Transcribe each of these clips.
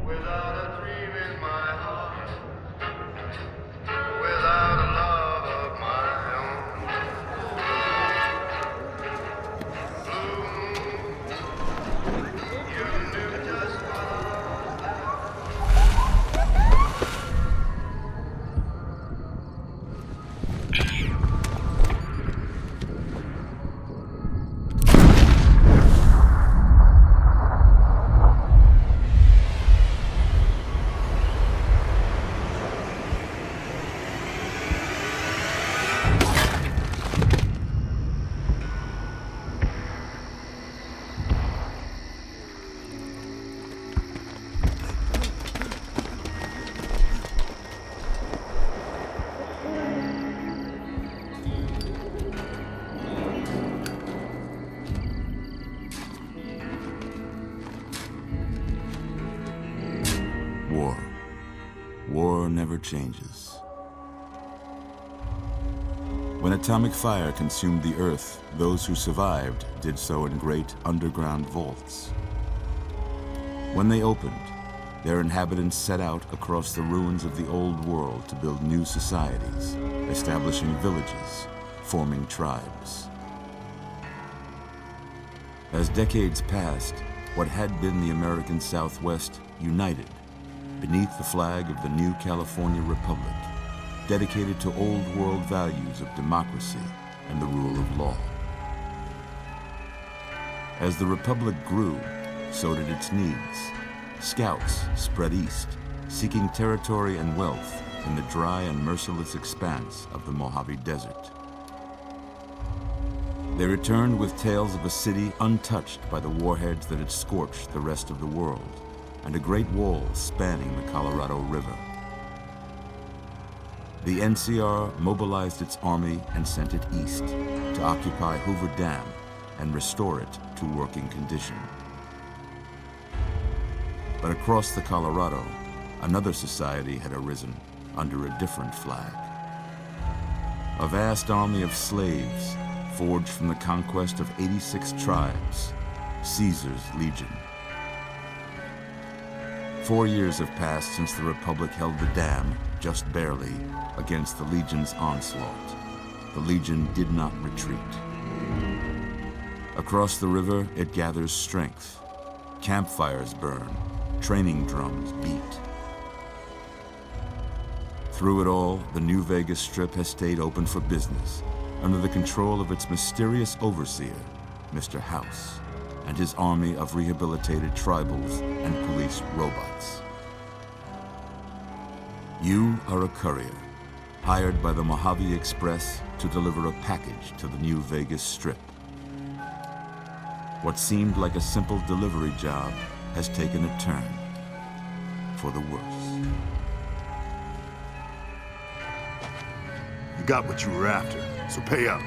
Without a dream in my heart, without a love of my own. Blue, you knew just what War. War never changes. When atomic fire consumed the Earth, those who survived did so in great underground vaults. When they opened, their inhabitants set out across the ruins of the old world to build new societies, establishing villages, forming tribes. As decades passed, what had been the American Southwest united beneath the flag of the new California Republic, dedicated to old world values of democracy and the rule of law. As the Republic grew, so did its needs. Scouts spread east, seeking territory and wealth in the dry and merciless expanse of the Mojave Desert. They returned with tales of a city untouched by the warheads that had scorched the rest of the world, and a great wall spanning the Colorado River. The NCR mobilized its army and sent it east to occupy Hoover Dam and restore it to working condition. But across the Colorado, another society had arisen under a different flag. A vast army of slaves forged from the conquest of 86 tribes, Caesar's Legion. 4 years have passed since the Republic held the dam, just barely, against the Legion's onslaught. The Legion did not retreat. Across the river, it gathers strength. Campfires burn, training drums beat. Through it all, the New Vegas Strip has stayed open for business, under the control of its mysterious overseer, Mr. House, and his army of rehabilitated tribals and police robots. You are a courier, hired by the Mojave Express to deliver a package to the New Vegas Strip. What seemed like a simple delivery job has taken a turn for the worse. You got what you were after, so pay up.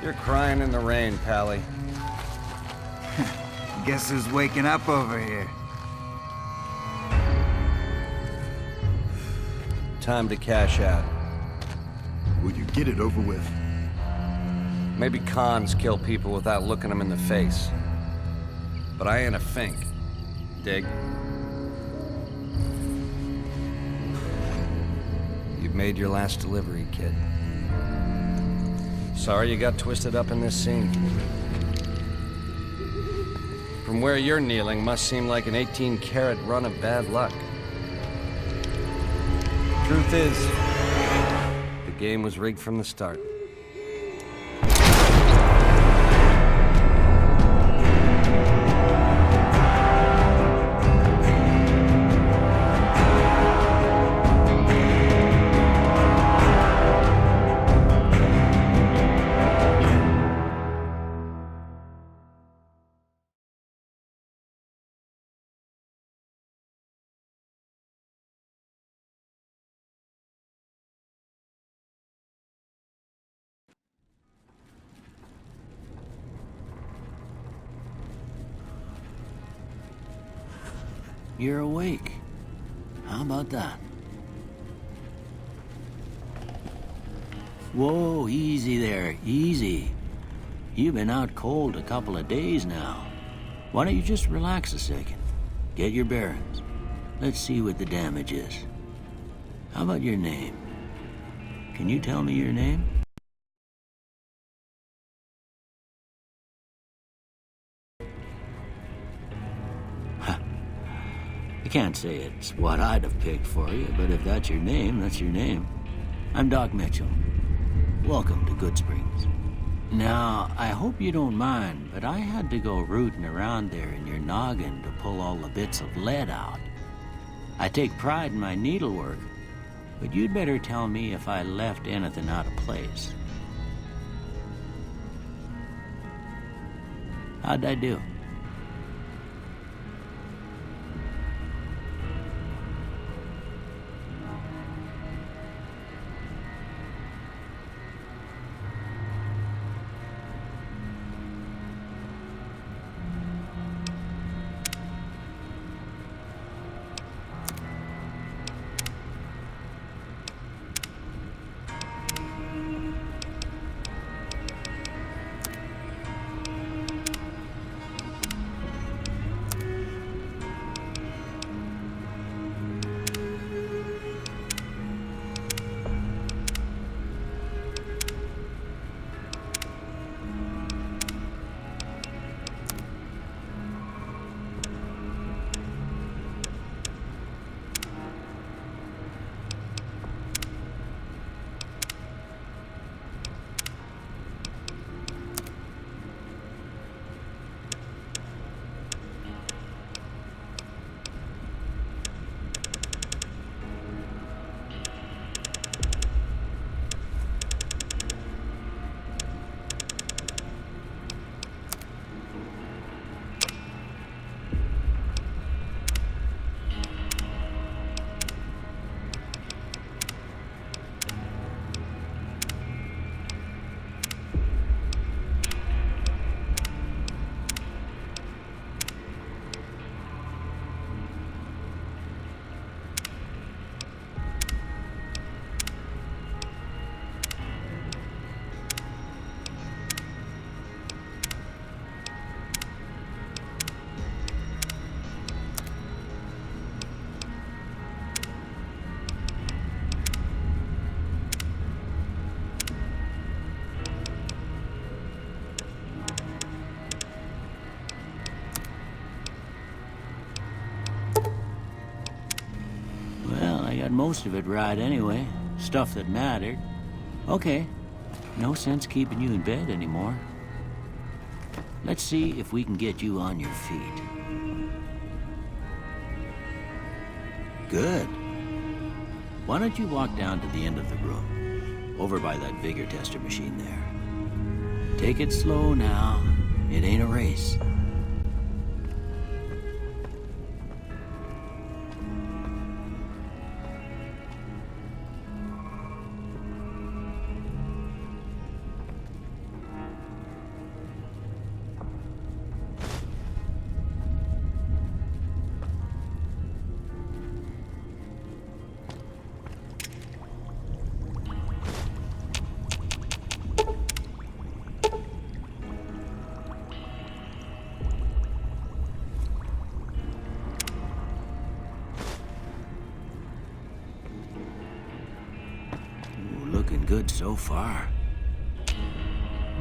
You're crying in the rain, Pally. Guess who's waking up over here? Time to cash out. Will you get it over with? Maybe cons kill people without looking them in the face. But I ain't a fink. Dig? You've made your last delivery, kid. Sorry you got twisted up in this scene. From where you're kneeling must seem like an 18-carat run of bad luck. Truth is, the game was rigged from the start. You're awake. How about that? Whoa, easy there, easy. You've been out cold a couple of days now. Why don't you just relax a second? Get your bearings. Let's see what the damage is. How about your name? Can you tell me your name? I can't say it's what I'd have picked for you, but if that's your name, that's your name. I'm Doc Mitchell. Welcome to Goodsprings. Now, I hope you don't mind, but I had to go rooting around there in your noggin to pull all the bits of lead out. I take pride in my needlework, but you'd better tell me if I left anything out of place. How'd I do? I got most of it right anyway. Stuff that mattered. Okay. No sense keeping you in bed anymore. Let's see if we can get you on your feet. Good. Why don't you walk down to the end of the room? Over by that vigor tester machine there. Take it slow now. It ain't a race. Looking good so far.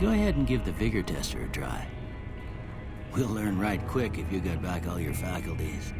Go ahead and give the vigor tester a try. We'll learn right quick if you got back all your faculties.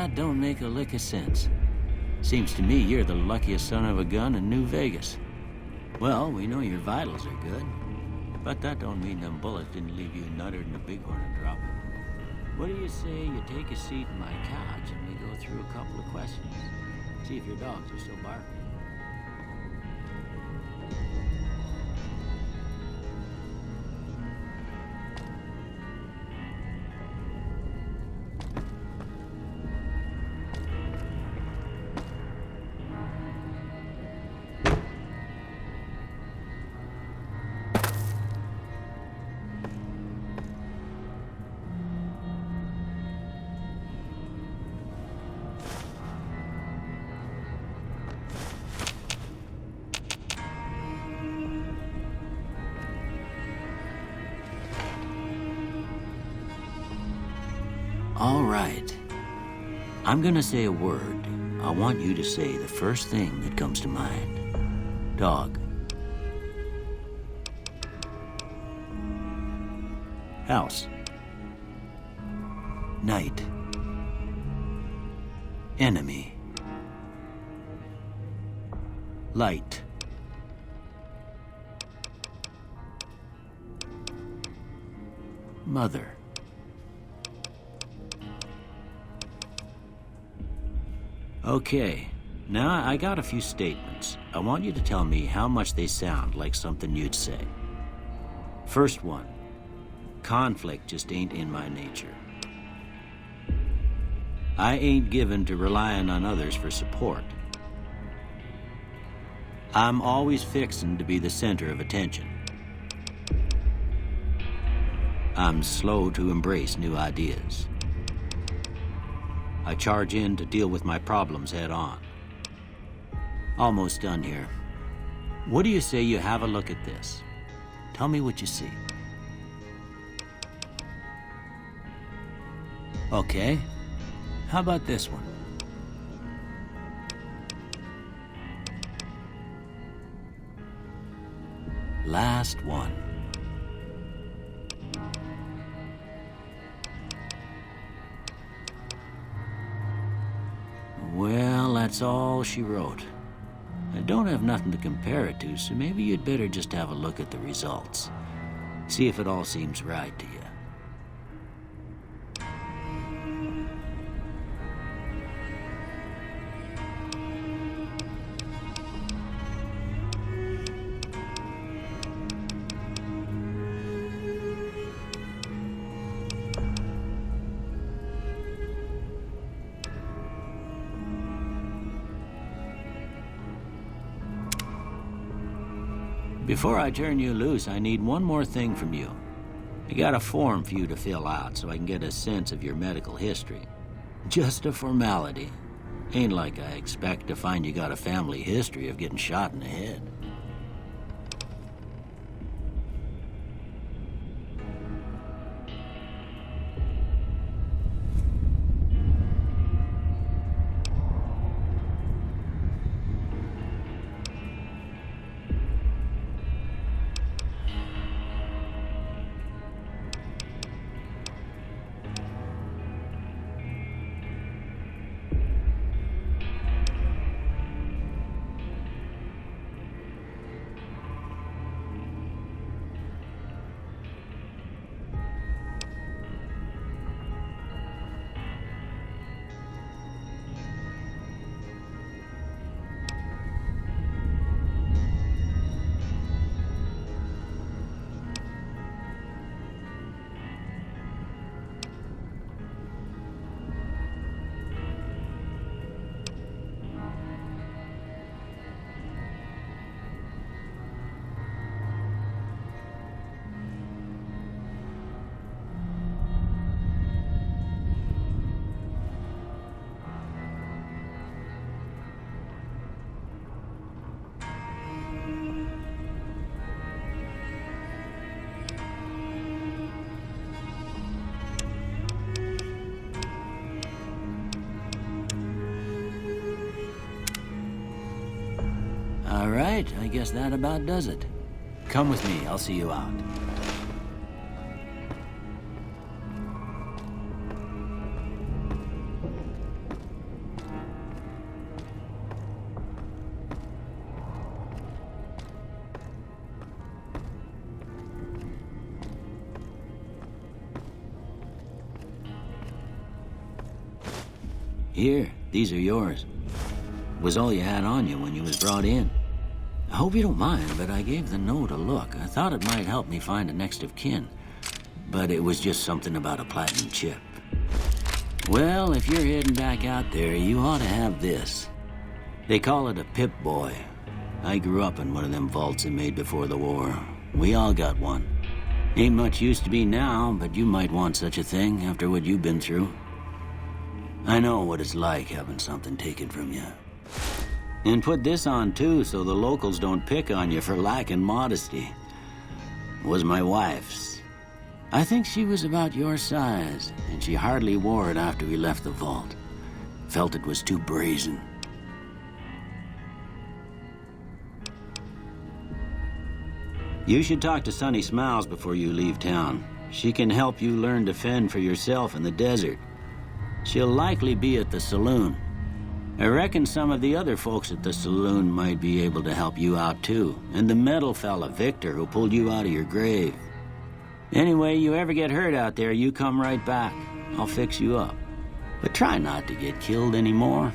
that don't make a lick of sense. Seems to me you're the luckiest son of a gun in New Vegas. Well, we know your vitals are good, but that don't mean them bullets didn't leave you nuttered in a bighorn and drop it. What do you say you take a seat in my couch and we go through a couple of questions? See if your dogs are still barking. All right. I'm gonna say a word. I want you to say the first thing that comes to mind. Dog. House. Night. Enemy. Light. Mother. Okay, now I got a few statements. I want you to tell me how much they sound like something you'd say. First one, conflict just ain't in my nature. I ain't given to relying on others for support. I'm always fixin' to be the center of attention. I'm slow to embrace new ideas. I charge in to deal with my problems head on. Almost done here. What do you say you have a look at this? Tell me what you see. Okay. How about this one? Last one. Well, that's all she wrote. I don't have nothing to compare it to, so maybe you'd better just have a look at the results. See if it all seems right to you. Before I turn you loose, I need one more thing from you. I got a form for you to fill out so I can get a sense of your medical history. Just a formality. Ain't like I expect to find you got a family history of getting shot in the head. All right, I guess that about does it. Come with me, I'll see you out. Here, these are yours. Was all you had on you when you was brought in. I hope you don't mind, but I gave the note a look. I thought it might help me find a next of kin. But it was just something about a platinum chip. Well, if you're heading back out there, you ought to have this. They call it a Pip-Boy. I grew up in one of them vaults they made before the war. We all got one. Ain't much use to be now, but you might want such a thing after what you've been through. I know what it's like having something taken from you. And put this on too, so the locals don't pick on you for lacking modesty. It was my wife's. I think she was about your size, and she hardly wore it after we left the vault. Felt it was too brazen. You should talk to Sunny Smiles before you leave town. She can help you learn to fend for yourself in the desert. She'll likely be at the saloon. I reckon some of the other folks at the saloon might be able to help you out too. And the metal fella, Victor, who pulled you out of your grave. Anyway, you ever get hurt out there, you come right back. I'll fix you up. But try not to get killed anymore.